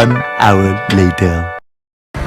An hour later.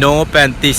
9:35